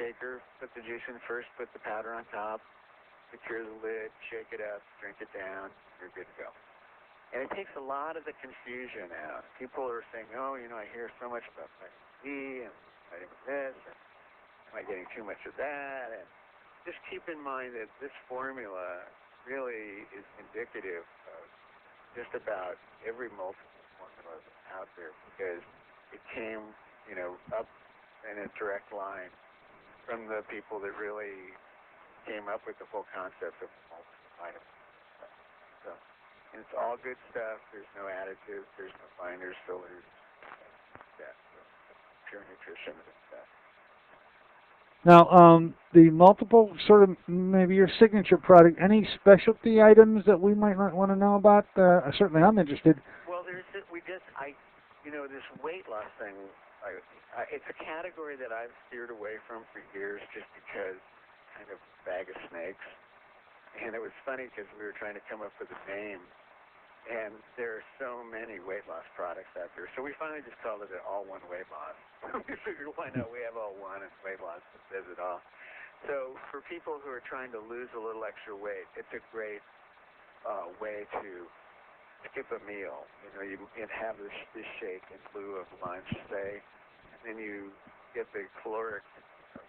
shaker, put the juice in first, put the powder on top, secure the lid, shake it up, drink it down, you're good to go. And it takes a lot of the confusion out. People are saying, I hear so much about vitamin D and vitamin this, and am I getting too much of that? And just keep in mind that this formula really is indicative of just about every multiple formula that's out there, because it came, up in a direct line from the people that really came up with the whole concept of multiple vitamins. So, and it's all good stuff. There's no additives. There's no binders, fillers. Yeah, so pure nutrition and stuff. Now, the multiple sort of maybe your signature product. Any specialty items that we might not want to know about? Certainly, I'm interested. Well, this weight loss thing. It's a category that I've steered away from for years, just because kind of bag of snakes. And it was funny because we were trying to come up with a name, and there are so many weight loss products out there. So we finally just called it an all-one weight loss. We figured, why not? We have all one, and weight loss says it all. So for people who are trying to lose a little extra weight, it's a great way to skip a meal. You have this shake in lieu of lunch, say, and then you get the caloric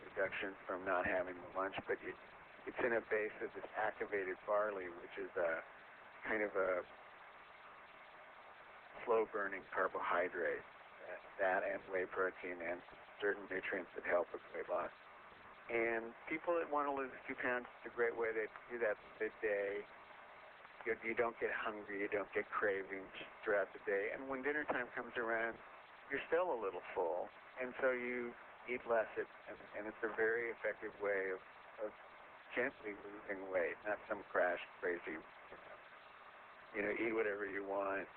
reduction from not having the lunch, but it's in a base of this activated barley, which is a kind of a slow-burning carbohydrate, that and whey protein and certain nutrients that help with weight loss. And people that want to lose a few pounds, it's a great way to do that midday. You don't get hungry, you don't get cravings throughout the day. And when dinner time comes around, you're still a little full, and so you eat less, and it's a very effective way of gently losing weight, not some crash crazy, eat whatever you want.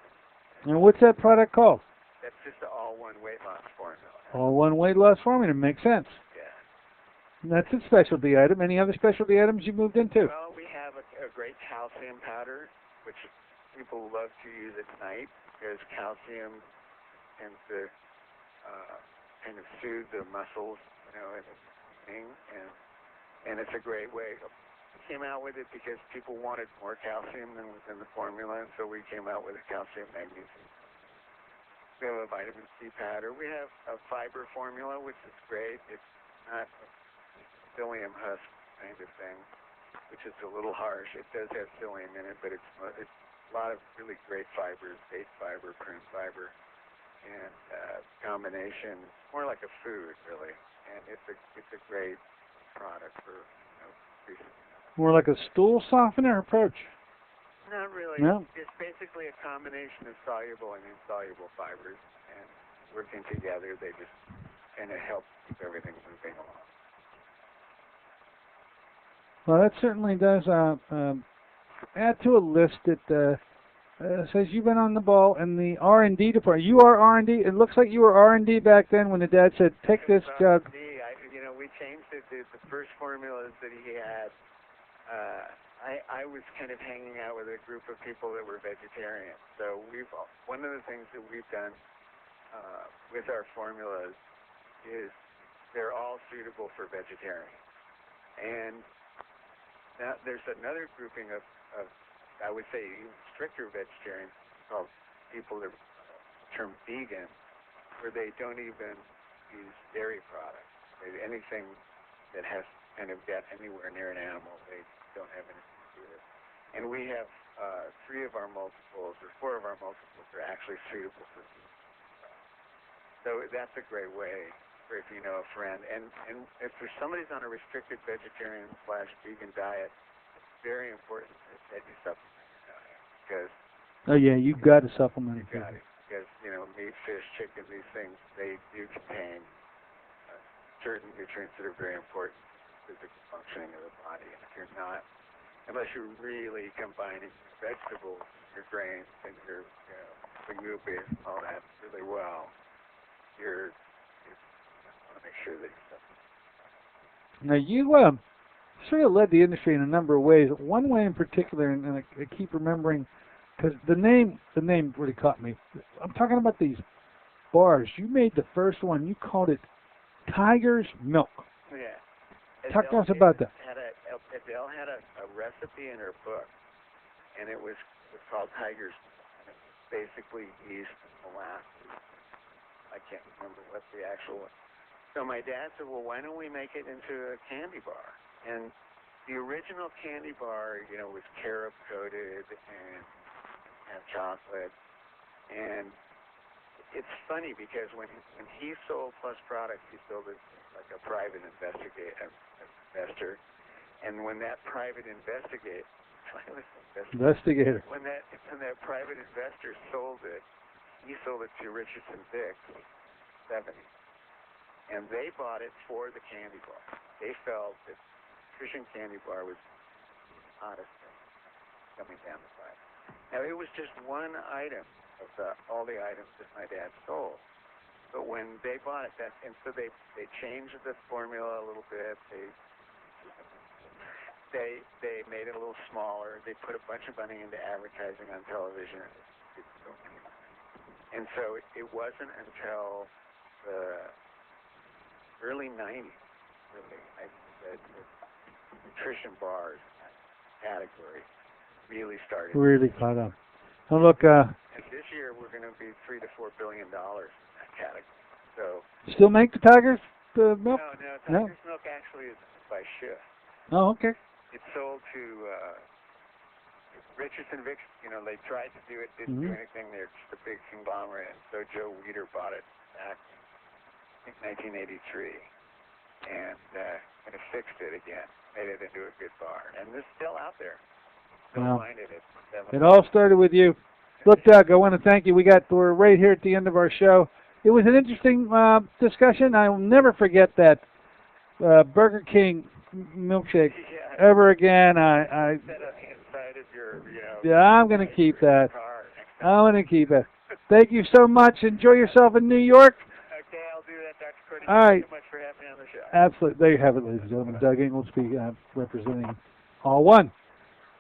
And what's that product called? That's just the all-one weight loss formula. All-one weight loss formula. Makes sense. Yeah. And that's a specialty item. Any other specialty items you moved into? Well, we have a great calcium powder, which people love to use at night, because calcium tends to kind of soothe the muscles, and it's a great way. We came out with it because people wanted more calcium than was in the formula, and so we came out with a calcium magnesium. We have a vitamin C powder. We have a fiber formula, which is great. It's not a psyllium husk kind of thing, which is a little harsh. It does have psyllium in it, but it's a lot of really great fibers, date fiber, prune fiber, and combination, more like a food, really. And it's a great product for More like a stool softener approach. Not really. No. It's basically a combination of soluble and insoluble fibers, and working together, they just kind of help keep everything moving along. Well, that certainly does add to a list that says you've been on the ball in the R&D department. You are R&D. It looks like you were R&D back then when the dad said, "Take this job." We changed it. The first formulas that he had. I was kind of hanging out with a group of people that were vegetarian. So one of the things that we've done with our formulas is they're all suitable for vegetarians. And now there's another grouping of I would say, even stricter vegetarians called people that are termed vegan, where they don't even use dairy products. Anything that has kind of got anywhere near an animal, they don't have anything to do with it. And we have 3 of our multiples, or 4 of our multiples are actually suitable for vegan. So that's a great way for if you know a friend. And if there's somebody's on a restricted vegetarian/vegan diet, it's very important that you supplement your diet. Because Oh yeah, you've got to supplement. You got it. Because, meat, fish, chicken, these things, they do contain certain nutrients that are very important to the physical functioning of the body. And if you're not, unless you're really combining your vegetables, your grains, and your legumes, all that really well, you want to make sure that you supplement. Now you sort of led the industry in a number of ways. One way in particular, and I keep remembering, because the name really caught me. I'm talking about these bars. You made the first one. You called it Tiger's Milk. Yeah. Talk to us about that. Adele had a recipe in her book, and it was called Tiger's Milk. And it was basically yeast and molasses. I can't remember what the actual one. So my dad said, well, why don't we make it into a candy bar? And the original candy bar, you know, was carob coated and had chocolate. And it's funny because when he sold Plus products, he sold it like a private investor. And when that private investigator, when that private investor sold it, he sold it to Richardson Vicks, 70. And they bought it for the candy bar. They felt that nutrition candy bar was the hottest thing coming down the pipe. Now, it was just one item of all the items that my dad sold. But when they bought it, so they changed the formula a little bit. They made it a little smaller. They put a bunch of money into advertising on television. And so it wasn't until the early 90s, really, that the nutrition bars category really started. Really caught up. Oh, look. And this year we're going to be $3 to $4 billion in that category. So. Still make the Tiger's milk? No. Tiger's milk actually is by shift. Oh, okay. It's sold to Richardson Vicks. You know, they tried to do it, didn't do anything. They're just a big conglomerate. And so Joe Weider bought it back. I think 1983, and it fixed it again, made it into a good bar, and it's still out there. Still find it. It all started with you. Look, Doug, I want to thank you. We're right here at the end of our show. It was an interesting discussion. I will never forget that Burger King milkshake ever again. I set up inside of your, I'm going to keep that. I'm going to keep it. Thank you so much. Enjoy yourself in New York. Okay, I'll do that, Dr. Cordy. All right. Thank you so much for having me on the show. Absolutely. There you have it, ladies and gentlemen. Doug Ingoldsby representing All One.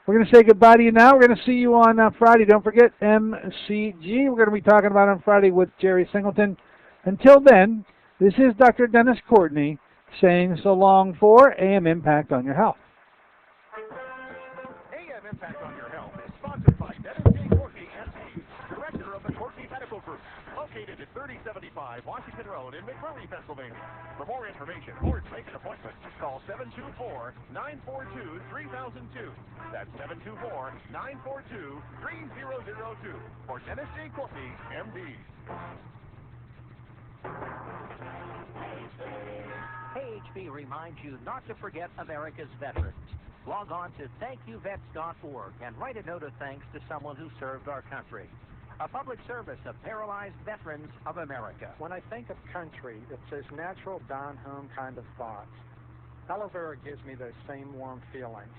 We're going to say goodbye to you now. We're going to see you on Friday. Don't forget MCG. We're going to be talking about on Friday with Jerry Singleton. Until then, this is Dr. Dennis Courtney saying so long for AM Impact on Your Health. AM Impact on Your Health is sponsored by Dennis J. Courtney, MD, Director of the Courtney Medical Group, located at 3075 Washington Road in McMurray, Pennsylvania. For more information or to make an appointment, call 724-942-3002. That's 724-942-3002 for Dennis J. Courtney, MD. KHB reminds you not to forget America's veterans. Log on to thankyouvets.org and write a note of thanks to someone who served our country. A public service of Paralyzed Veterans of America. When I think of country, it's those natural down-home kind of thoughts. Aloe vera gives me those same warm feelings.